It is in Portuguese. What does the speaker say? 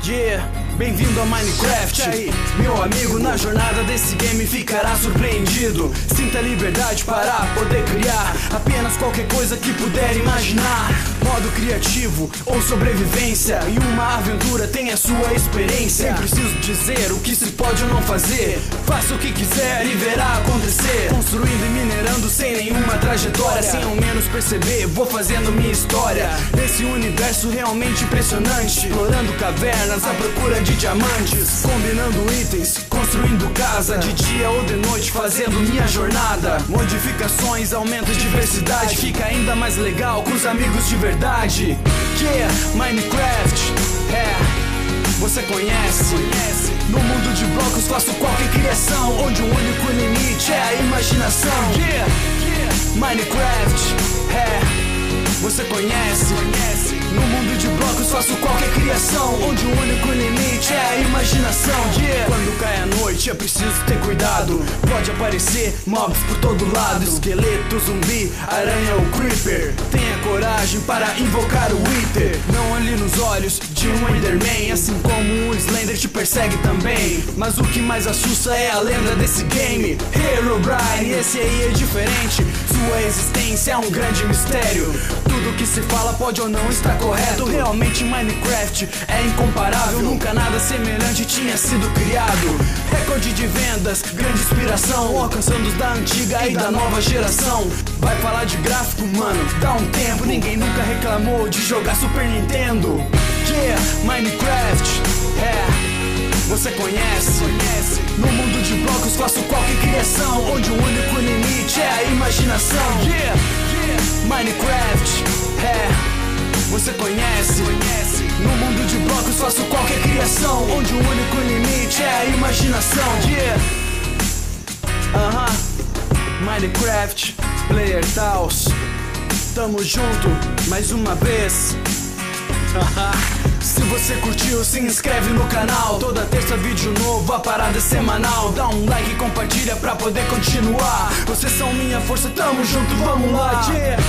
Yeah, bem-vindo a Minecraft. Aí, meu amigo, na jornada desse game ficará surpreendido. Sinta liberdade para poder criar apenas qualquer coisa que puder imaginar. Modo criativo ou sobrevivência, em uma aventura tem a sua experiência. Nem preciso dizer o que se pode ou não fazer. Faça o que quiser e verá acontecer. Construindo e minerando sem nenhuma trajetória. Sem ao menos perceber, vou fazendo minha história nesse universo realmente impressionante. Explorando cavernas à procura de diamantes, combinando itens, construindo casa, de dia ou de noite fazendo minha jornada. Modificações, aumenta a diversidade, fica ainda mais legal com os amigos de verdade. Yeah, Minecraft, você conhece? No mundo de blocos faço qualquer criação, onde o único limite é a imaginação. Yeah, Minecraft, você conhece? No mundo de blocos faço qualquer criação, onde o único limite é a imaginação. Yeah. Quando cai a noite é preciso ter cuidado, pode aparecer mobs por todo lado, esqueleto, zumbi, aranha ou creeper. Tenha coragem para invocar o Wither. Não olhe nos olhos de um Enderman, assim como o Slender te persegue também. Mas o que mais assusta é a lenda desse game, Herobrine. Esse aí é diferente, sua existência é um grande mistério. Tudo que se fala pode ou não estar correto. Realmente Minecraft é incomparável, nunca nada semelhante tinha sido criado. Recorde de vendas, grande inspiração, alcançando os da antiga e da nova geração. Vai falar de gráfico, mano, dá um tempo. Ninguém nunca reclamou de jogar Super Nintendo. Yeah, Minecraft, você conhece? No mundo de blocos faço qualquer criação, onde o único limite é a imaginação. Yeah, Minecraft, você conhece? No mundo de blocos faço qualquer criação, onde o único limite é a imaginação. Yeah, Minecraft, Player Taos, tamo junto mais uma vez. Se você curtiu, se inscreve no canal. Toda terça vídeo novo, a parada é semanal. Dá um like e compartilha pra poder continuar. Vocês são minha força, tamo junto, vamos lá. Yeah.